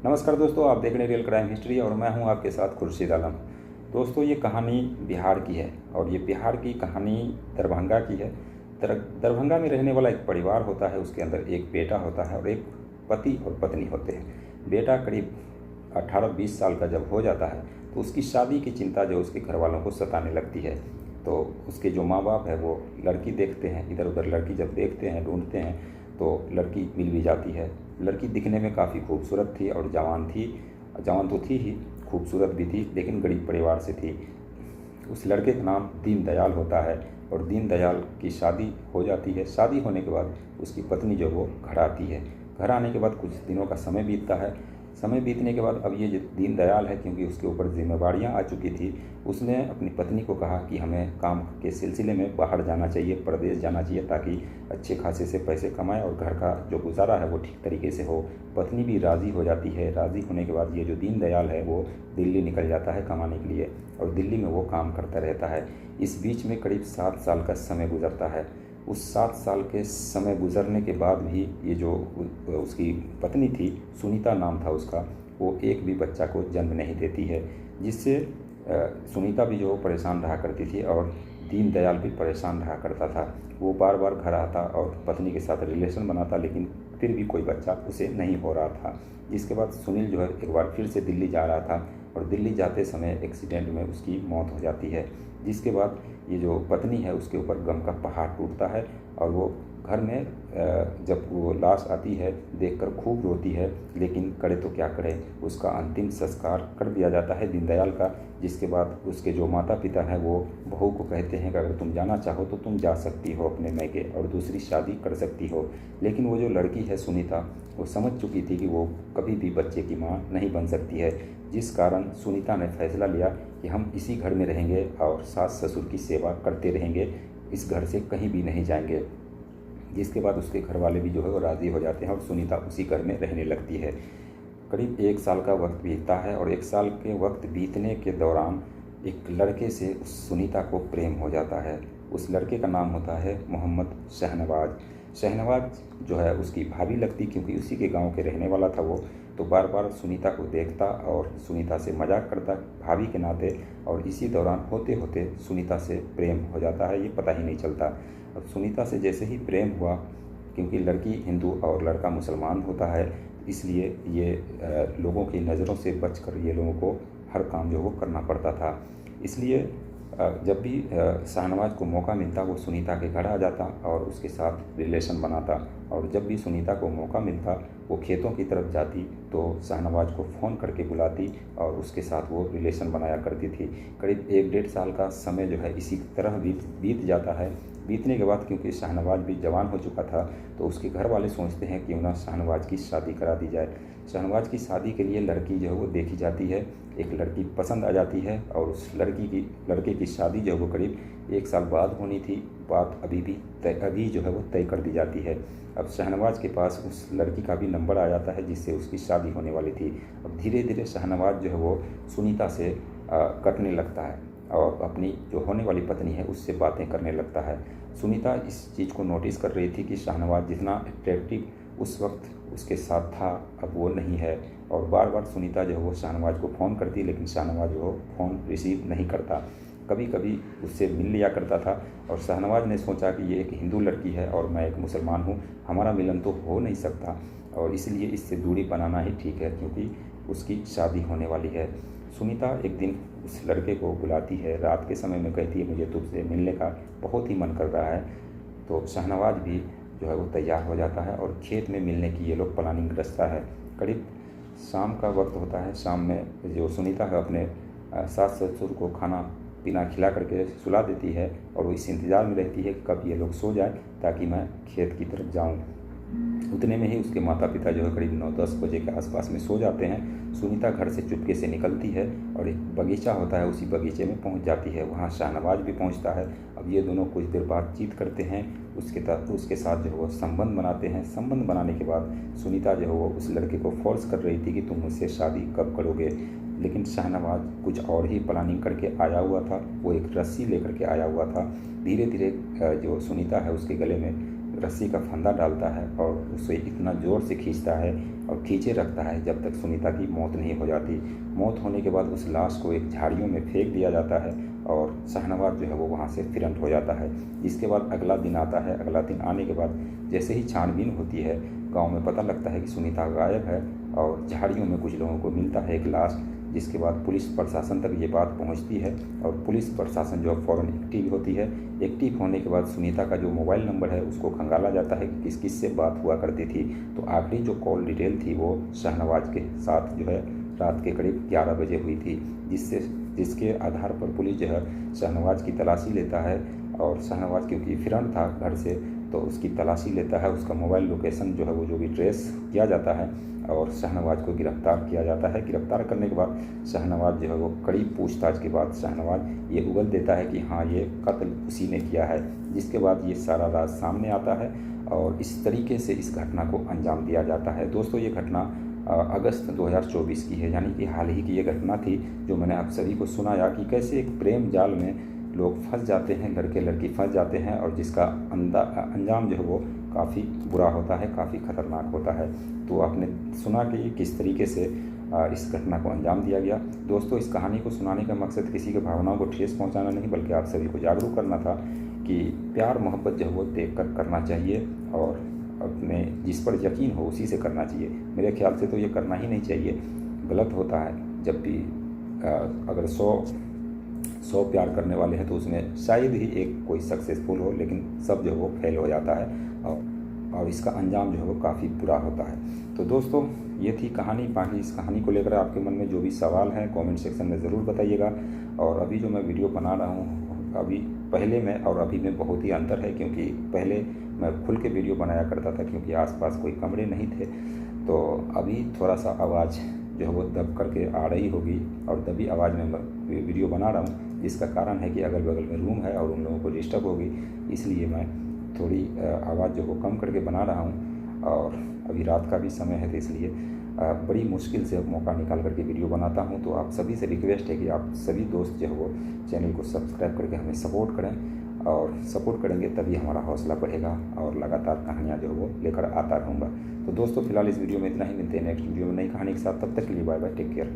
नमस्कार दोस्तों, आप देख रहे हैं रियल क्राइम हिस्ट्री और मैं हूं आपके साथ खुर्शीद आलम। दोस्तों, ये कहानी बिहार की है और ये बिहार की कहानी दरभंगा की है। दरभंगा में रहने वाला एक परिवार होता है, उसके अंदर एक बेटा होता है और एक पति और पत्नी होते हैं। बेटा करीब 18-20 साल का जब हो जाता है तो उसकी शादी की चिंता जो उसके घर वालों को सताने लगती है। तो उसके जो माँ बाप है वो लड़की देखते हैं, इधर उधर लड़की जब देखते हैं, ढूंढते हैं तो लड़की मिल भी जाती है। लड़की दिखने में काफ़ी खूबसूरत थी और जवान थी। जवान तो थी ही, खूबसूरत भी थी, लेकिन गरीब परिवार से थी। उस लड़के का नाम दीनदयाल होता है और दीनदयाल की शादी हो जाती है। शादी होने के बाद उसकी पत्नी जो वो घर आती है। घर आने के बाद कुछ दिनों का समय बीतता है। समय बीतने के बाद अब ये जो दीनदयाल है, क्योंकि उसके ऊपर जिम्मेवारियाँ आ चुकी थी, उसने अपनी पत्नी को कहा कि हमें काम के सिलसिले में बाहर जाना चाहिए, प्रदेश जाना चाहिए, ताकि अच्छे खासे से पैसे कमाएं और घर का जो गुजारा है वो ठीक तरीके से हो। पत्नी भी राज़ी हो जाती है। राज़ी होने के बाद ये जो दीनदयाल है वो दिल्ली निकल जाता है कमाने के लिए और दिल्ली में वो काम करता रहता है। इस बीच में करीब 7 साल का समय गुजरता है। उस 7 साल के समय गुजरने के बाद भी ये जो उसकी पत्नी थी, सुनीता नाम था उसका, वो एक भी बच्चा को जन्म नहीं देती है, जिससे सुनीता भी जो परेशान रहा करती थी और दीनदयाल भी परेशान रहा करता था। वो बार बार घर आता और पत्नी के साथ रिलेशन बनाता, लेकिन फिर भी कोई बच्चा उसे नहीं हो रहा था। जिसके बाद सुनील जो है एक बार फिर से दिल्ली जा रहा था और दिल्ली जाते समय एक्सीडेंट में उसकी मौत हो जाती है। जिसके बाद ये जो पत्नी है उसके ऊपर गम का पहाड़ टूटता है और वो घर में जब वो लाश आती है देखकर खूब रोती है, लेकिन करे तो क्या करे, उसका अंतिम संस्कार कर दिया जाता है दीनदयाल का। जिसके बाद उसके जो माता पिता हैं वो बहू को कहते हैं कि अगर तुम जाना चाहो तो तुम जा सकती हो अपने मैके और दूसरी शादी कर सकती हो। लेकिन वो जो लड़की है सुनीता, वो समझ चुकी थी कि वो कभी भी बच्चे की माँ नहीं बन सकती है। जिस कारण सुनीता ने फैसला लिया कि हम इसी घर में रहेंगे और सास ससुर की सेवा करते रहेंगे, इस घर से कहीं भी नहीं जाएंगे। जिसके बाद उसके घर वाले भी जो है वो राज़ी हो जाते हैं और सुनीता उसी घर में रहने लगती है। करीब 1 साल का वक्त बीतता है और 1 साल के वक्त बीतने के दौरान एक लड़के से उस सुनीता को प्रेम हो जाता है। उस लड़के का नाम होता है मोहम्मद शहनवाज। शहनवाज जो है उसकी भाभी लगती, क्योंकि उसी के गांव के रहने वाला था वो। तो बार बार सुनीता को देखता और सुनीता से मजाक करता भाभी के नाते, और इसी दौरान होते होते सुनीता से प्रेम हो जाता है, ये पता ही नहीं चलता। अब सुनीता से जैसे ही प्रेम हुआ, क्योंकि लड़की हिंदू और लड़का मुसलमान होता है, इसलिए ये लोगों की नज़रों से बचकर ये लोगों को हर काम जो वो करना पड़ता था। इसलिए जब भी शाहनवाज को मौका मिलता वो सुनीता के घर आ जाता और उसके साथ रिलेशन बनाता। और जब भी सुनीता को मौका मिलता वो खेतों की तरफ जाती तो शाहनवाज को फ़ोन करके बुलाती और उसके साथ वो रिलेशन बनाया करती थी। करीब 1-1.5 साल का समय जो है इसी तरह बीत जाता है। बीतने के बाद क्योंकि शाहनवाज भी जवान हो चुका था तो उसके घर वाले सोचते हैं कि ना शाहनवाज की शादी करा दी जाए। शाहनवाज की शादी के लिए लड़की जो है वो देखी जाती है। एक लड़की पसंद आ जाती है और उस लड़के की शादी जो है वो करीब 1 साल बाद होनी थी। बात अभी जो है वो तय कर दी जाती है। अब शाहनवाज के पास उस लड़की का भी नंबर आ जाता है जिससे उसकी शादी होने वाली थी। अब धीरे धीरे शाहनवाज जो है वो सुनीता से कटने लगता है और अपनी जो होने वाली पत्नी है उससे बातें करने लगता है। सुनीता इस चीज़ को नोटिस कर रही थी कि शाहनवाज जितना अट्रैक्टिव उस वक्त उसके साथ था अब वो नहीं है, और बार बार सुनीता जो है वो शाहनवाज को फ़ोन करती, लेकिन शाहनवाज वो फ़ोन रिसीव नहीं करता। कभी कभी उससे मिल लिया करता था और शाहनवाज ने सोचा कि ये एक हिंदू लड़की है और मैं एक मुसलमान हूँ, हमारा मिलन तो हो नहीं सकता और इसलिए इससे दूरी बनाना ही ठीक है, क्योंकि उसकी शादी होने वाली है। सुनीता एक दिन उस लड़के को बुलाती है, रात के समय में कहती है मुझे तुझसे मिलने का बहुत ही मन कर रहा है। तो शाहनवाज भी जो है वो तैयार हो जाता है और खेत में मिलने की ये लोग प्लानिंग रचता है। करीब शाम का वक्त होता है। शाम में जो सुनीता है अपने सास ससुर को खाना पीना खिला करके सुला देती है और वो इस इंतज़ार में रहती है कब ये लोग सो जाए ताकि मैं खेत की तरफ जाऊँ। उतने में ही उसके माता पिता जो है करीब 9-10 बजे के आसपास में सो जाते हैं। सुनीता घर से चुपके से निकलती है और एक बगीचा होता है, उसी बगीचे में पहुंच जाती है। वहां शाहनवाज भी पहुंचता है। अब ये दोनों कुछ देर बातचीत करते हैं। उसके साथ जो है वो संबंध बनाते हैं। संबंध बनाने के बाद सुनीता जो है वो उस लड़के को फोर्स कर रही थी कि तुम मुझसे शादी कब करोगे, लेकिन शाहनवाज कुछ और ही प्लानिंग करके आया हुआ था। वो एक रस्सी लेकर के आया हुआ था। धीरे धीरे जो सुनीता है उसके गले में रस्सी का फंदा डालता है और उसे इतना ज़ोर से खींचता है और खींचे रखता है जब तक सुनीता की मौत नहीं हो जाती। मौत होने के बाद उस लाश को एक झाड़ियों में फेंक दिया जाता है और शाहनवाज जो है वो वहाँ से फिरंट हो जाता है। इसके बाद अगला दिन आता है। अगला दिन आने के बाद जैसे ही छानबीन होती है, गांव में पता लगता है कि सुनीता गायब है और झाड़ियों में कुछ लोगों को मिलता है एक लाश। जिसके बाद पुलिस प्रशासन तक ये बात पहुंचती है और पुलिस प्रशासन जो फ़ौरन एक्टिव होती है। एक्टिव होने के बाद सुनीता का जो मोबाइल नंबर है उसको खंगाला जाता है कि किस किस से बात हुआ करती थी। तो आखिरी जो कॉल डिटेल थी वो शाहनवाज के साथ जो है रात के करीब 11 बजे हुई थी, जिसके आधार पर पुलिस जो है शाहनवाज की तलाशी लेता है। और शाहनवाज क्योंकि फिरंट था घर से, तो उसकी तलाशी लेता है। उसका मोबाइल लोकेशन जो है वो जो भी ट्रेस किया जाता है और शाहनवाज को गिरफ्तार किया जाता है। गिरफ्तार करने के बाद शाहनवाज जो है वो कड़ी पूछताछ के बाद शाहनवाज ये उगल देता है कि हाँ, ये कत्ल उसी ने किया है। जिसके बाद ये सारा राज सामने आता है और इस तरीके से इस घटना को अंजाम दिया जाता है। दोस्तों, ये घटना अगस्त 2024 की है, यानी कि हाल ही की ये घटना थी जो मैंने आप सभी को सुनाया कि कैसे एक प्रेम जाल में लोग फंस जाते हैं, लड़के लड़की फंस जाते हैं और जिसका अंजाम जो है वो काफ़ी बुरा होता है, काफ़ी ख़तरनाक होता है। तो आपने सुना कि किस तरीके से इस घटना को अंजाम दिया गया। दोस्तों, इस कहानी को सुनाने का मकसद किसी के भावनाओं को ठेस पहुंचाना नहीं, बल्कि आप सभी को जागरूक करना था कि प्यार मोहब्बत जो है वो देख कर करना चाहिए और अपने जिस पर यकीन हो उसी से करना चाहिए। मेरे ख्याल से तो ये करना ही नहीं चाहिए, गलत होता है। जब भी अगर 100 प्यार करने वाले हैं तो उसमें शायद ही एक कोई सक्सेसफुल हो, लेकिन सब जो है वो फेल हो जाता है और इसका अंजाम जो है वो काफ़ी बुरा होता है। तो दोस्तों, ये थी कहानी। बाकी इस कहानी को लेकर आपके मन में जो भी सवाल हैं कमेंट सेक्शन में ज़रूर बताइएगा। और अभी जो मैं वीडियो बना रहा हूँ, अभी पहले में और अभी में बहुत ही अंतर है, क्योंकि पहले मैं खुल के वीडियो बनाया करता था क्योंकि आसपास कोई कमरे नहीं थे। तो अभी थोड़ा सा आवाज़ जो है वो दब करके आ रही होगी और दबी आवाज़ में मैं वीडियो बना रहा हूँ, जिसका कारण है कि अगल बगल में रूम है और उन लोगों को डिस्टर्ब होगी, इसलिए मैं थोड़ी आवाज़ जो वो कम करके बना रहा हूँ। और अभी रात का भी समय है, तो इसलिए बड़ी मुश्किल से मौका निकाल करके वीडियो बनाता हूँ। तो आप सभी से रिक्वेस्ट है कि आप सभी दोस्त जो है वो चैनल को सब्सक्राइब करके हमें सपोर्ट करें, और सपोर्ट करेंगे तभी हमारा हौसला बढ़ेगा और लगातार कहानियाँ जो वो लेकर आता रहूँगा। तो दोस्तों, फिलहाल इस वीडियो में इतना ही। मिलते हैं नेक्स्ट वीडियो में नई कहानी के साथ। तब तक के लिए बाय बाय, टेक केयर।